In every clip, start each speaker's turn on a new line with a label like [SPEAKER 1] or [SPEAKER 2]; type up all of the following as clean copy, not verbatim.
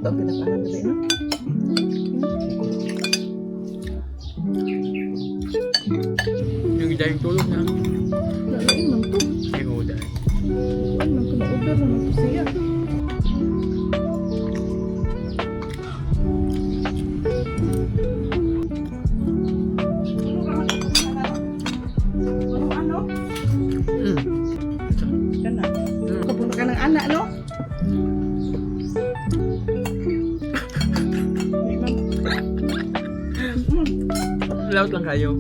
[SPEAKER 1] Ito ang pinakanan dali, no?
[SPEAKER 2] Yung dahil tulog na.
[SPEAKER 1] Nalain man to.
[SPEAKER 2] Ay, oo dahil.
[SPEAKER 1] Ay, man to na-order naman to siya. Ano? Kana. Kapunta ka ng anak, no?
[SPEAKER 2] Laut lang kayo.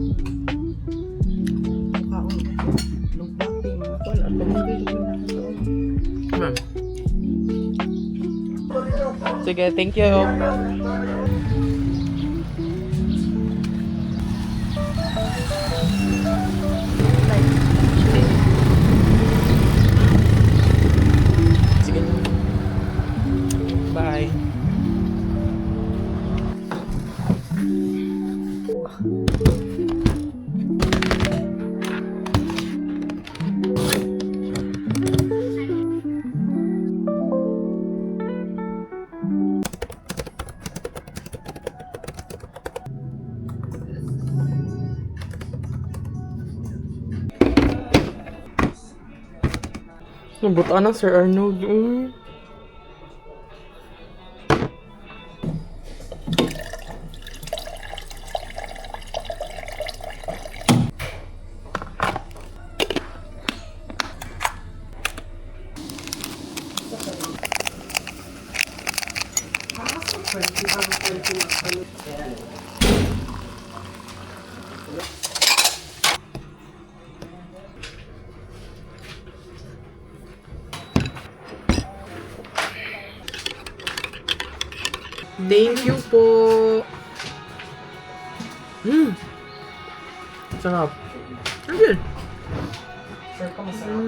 [SPEAKER 1] Kaon. Lumpati, mga tol. At pamigay, lumpati na ako.
[SPEAKER 2] Ma'am. Sige, thank you. Sige. Bye. Nabutaan na Sir Arnold. Thank you po. Sarap. Ayun.
[SPEAKER 1] Sure ka masarap.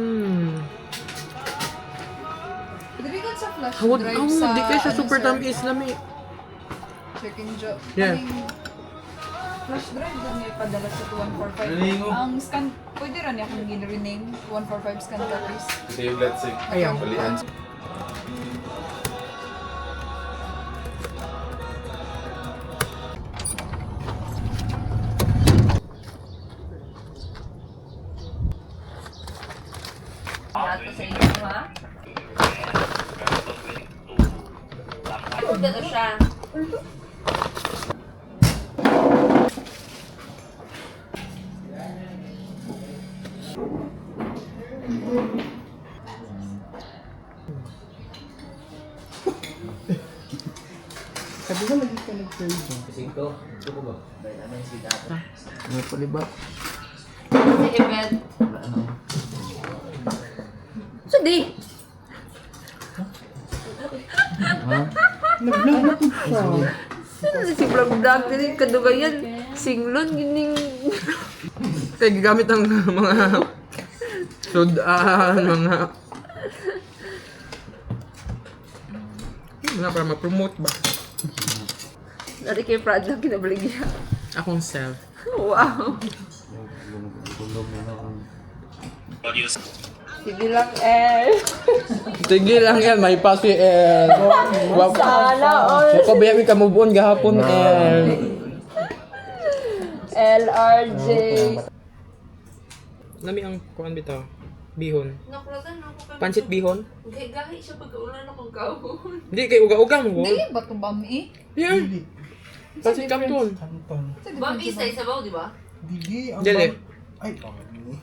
[SPEAKER 3] Dili ka sa flash
[SPEAKER 2] Hawag,
[SPEAKER 3] drive sa...
[SPEAKER 2] di kayo siya
[SPEAKER 3] ano,
[SPEAKER 2] super
[SPEAKER 3] sir?
[SPEAKER 2] tamis lami.
[SPEAKER 3] Checking job.
[SPEAKER 2] Yeah.
[SPEAKER 3] Flash drive doon may padala sa 2145.
[SPEAKER 4] Nalingo.
[SPEAKER 3] Ang scan, pwede rin akong gin-rename. 145 scan copies.
[SPEAKER 4] Save let's say.
[SPEAKER 2] Ayan.
[SPEAKER 4] Balian.
[SPEAKER 5] Dato sa inyo, ha? Order na siya.
[SPEAKER 1] Sabi ko lagi ka nag-trade mo.
[SPEAKER 2] Ano pa diba?
[SPEAKER 5] Sa event. So, di.
[SPEAKER 1] Nag-vlog na to siya.
[SPEAKER 5] Si vlog-vlog din, kadugayan. Singlon, gining.
[SPEAKER 2] Kaya gagamit ang mga sudan, mga para ma-promote ba?
[SPEAKER 5] Dari kay Prad lang kinabaligya.
[SPEAKER 2] Akong self.
[SPEAKER 5] Wow. Sige lang,
[SPEAKER 2] Sige lang yan, may pa si El.
[SPEAKER 5] Sana all.
[SPEAKER 2] So, kabayami ka move on gahapon, El.
[SPEAKER 5] LRJ.
[SPEAKER 2] Nami ang kuan bitaw. Bihon.
[SPEAKER 5] Nakulagan ako kay...
[SPEAKER 2] Pansit bihon?
[SPEAKER 5] Gahi siya pagkaulan akong kahon.
[SPEAKER 2] Hindi, kay uga-uga mo.
[SPEAKER 3] Dili ba ito bami?
[SPEAKER 2] Yan. Pansit kanton.
[SPEAKER 1] Kanton.
[SPEAKER 5] Bang isa sabaw, di ba?
[SPEAKER 1] Dili. Ang
[SPEAKER 2] Dili.
[SPEAKER 1] Ay, pangani.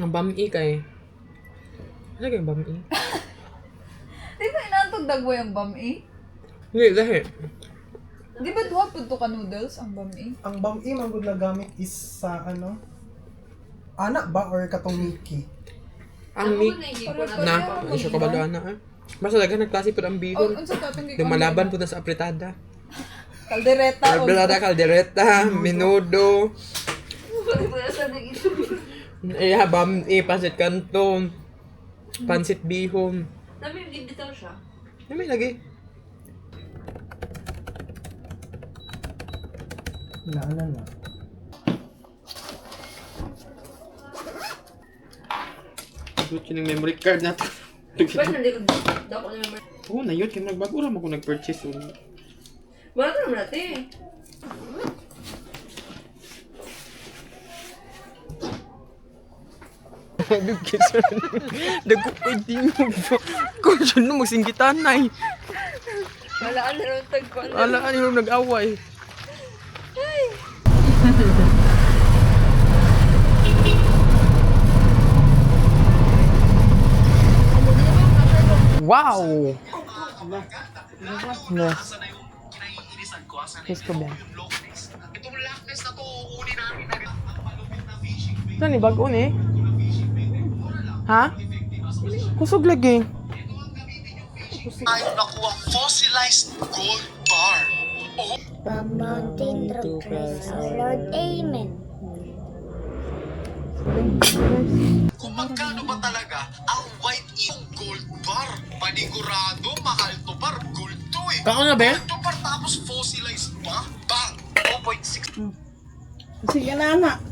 [SPEAKER 2] Ang bami kay. Ano kay bami?
[SPEAKER 3] Di ba inaantog dagwa yung bami?
[SPEAKER 2] Hindi, dahil.
[SPEAKER 3] Di ba duha po ka noodles ang bami?
[SPEAKER 1] Ang bang-i manggod na gamit is sa ano? Anak ba or katong Mickey?
[SPEAKER 2] Ang meat
[SPEAKER 3] Pareho.
[SPEAKER 2] na, hindi siya kabalo na Basta dagan nagklase po ang
[SPEAKER 3] Oh,
[SPEAKER 2] bihon.
[SPEAKER 3] unsa ka itong
[SPEAKER 2] Lumalaban po na sa apretada.
[SPEAKER 3] Kaldereta.
[SPEAKER 2] Apretada, kaldereta, menudo. Eh, pansit kanton. Pansit bihon.
[SPEAKER 5] Dami yung bitaw siya.
[SPEAKER 2] May lagi.
[SPEAKER 1] Naalan na.
[SPEAKER 2] Gusto yung memory card na to.
[SPEAKER 5] Ba't nandito dako na naman?
[SPEAKER 2] Oo na yun, kaya nagbago ram ako nag-purchase.
[SPEAKER 5] Wala ka naman natin.
[SPEAKER 2] Dago ko di mo. Kung siya no, magsinggitan na eh.
[SPEAKER 5] Wala ka na rin tagpuan.
[SPEAKER 2] Alaan yung nag-away. Wow! Yes. Kiss ko ba? Saan ni bago ni? Ha? Kusog lagi.
[SPEAKER 4] Tayo nakuha fossilized gold bar.
[SPEAKER 6] From mountain to Christ our Lord. Amen.
[SPEAKER 4] Kung magkano ba talaga ang white yung gold bar? Panigurado, mahal to bar. Gold to eh.
[SPEAKER 2] Kako na ba?
[SPEAKER 4] Gold to bar tapos fossilized pa? Bang! 2.6.
[SPEAKER 7] Sige na, anak.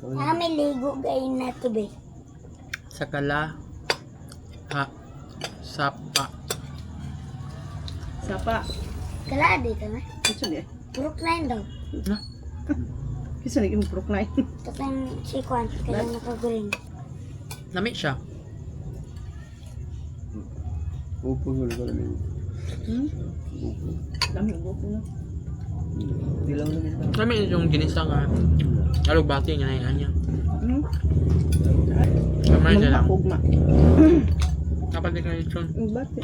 [SPEAKER 6] Kami ligo kayo na to be.
[SPEAKER 2] Sakala. Ha. Sapa.
[SPEAKER 7] Sapa.
[SPEAKER 6] Kala di ka na.
[SPEAKER 7] Ito di.
[SPEAKER 6] Brookline daw.
[SPEAKER 7] Kisa na yung Brookline.
[SPEAKER 6] Tapos si Kwan, kaya nakaguling.
[SPEAKER 2] Nami siya.
[SPEAKER 7] Dami ang buko na.
[SPEAKER 2] Nami yung ginisa nga. Alugbati nga na niya. Kamay niya lang.
[SPEAKER 7] Magpakugma.
[SPEAKER 2] Kapag ka yun.
[SPEAKER 7] Bakit?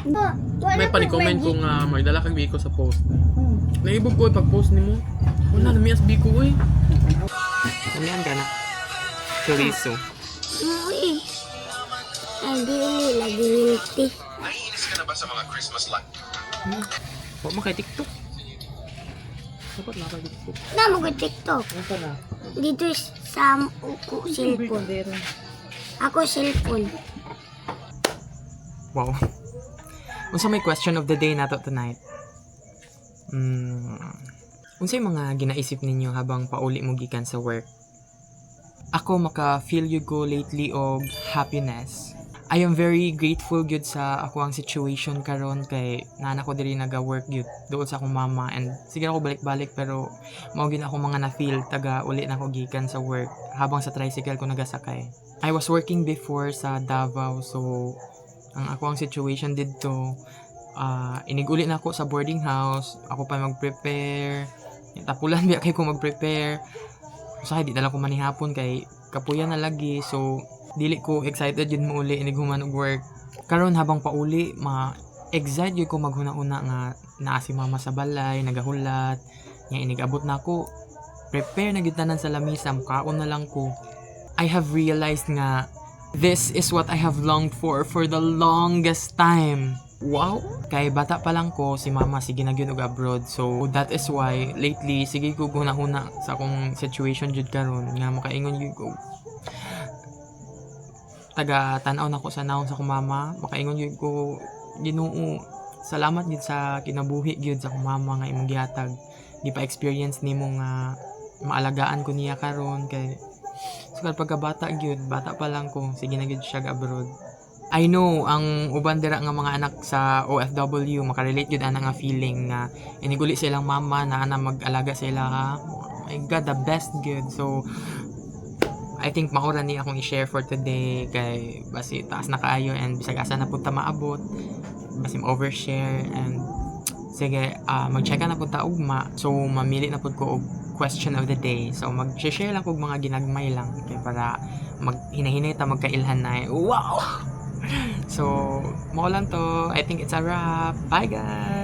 [SPEAKER 2] May pani-comment kung magdala kang biko sa post. Naibog ko pag-post ni mo. Wala, namias biko eh. Namihan ka na. Chorizo.
[SPEAKER 6] Uy. Ay, dili lagi hilti.
[SPEAKER 4] Naiinis ka na ba sa mga Christmas light?
[SPEAKER 2] Huwag mo kay TikTok. Dapat na kay TikTok.
[SPEAKER 6] Na mo ko TikTok.
[SPEAKER 2] Ano na?
[SPEAKER 6] Dito sa uko cellphone. Ako cellphone.
[SPEAKER 2] Wow. Unsa may question of the day nato tonight? Unsay mga ginaisip ninyo habang pauli mo gikan sa work? Ako maka-feel you go lately og happiness. I am very grateful gyud sa ako ang situation karon kay nana ko diri naga-work gyud doon sa akong mama and sige ako balik-balik pero mao gyud ako mga na-feel taga uli na ko gikan sa work habang sa tricycle ko nagasakay. I was working before sa Davao so ang ako ang situation dito iniguli na ako sa boarding house ako pa mag-prepare tapulan biya kay ko mag-prepare usahay di dala ko manihapon kay kapuya na lagi so dili ko excited yun mo uli inig human og work karon habang pauli ma-excite yun ko maghuna-una nga naa si mama sa balay nagahulat nga inigabot na ako prepare na gyud tanan sa lamisa kaon na lang ko I have realized nga this is what I have longed for the longest time. Wow! Kay bata pa lang ko, si mama sige na gyud og abroad. So that is why lately sige ko guna-huna sa akong situation jud karon nga makaingon gyud ko. Taga tan-aw na ko sa naon sa akong mama, makaingon gyud ko Ginoo. Salamat gyud sa kinabuhi gyud sa akong mama nga imong gihatag. Di pa experience nimo nga maalagaan ko niya karon kay so pagkabata gyud, bata pa lang ko, sige na gyud siya abroad. I know ang uban dira nga mga anak sa OFW makarelate gyud ana nga feeling nga iniguli silang mama na ana mag-alaga sila ha. Oh my god, the best gyud. So I think maura ni akong i-share for today kay basi taas na kaayo and bisag asa na punta maabot basi ma-overshare and sige mag-check na punta ugma so mamili na pud ko og question of the day so mag-share lang kog mga ginagmay lang kay para hinahinay ta magkailhan na wow so mo lang to I think it's a wrap bye guys.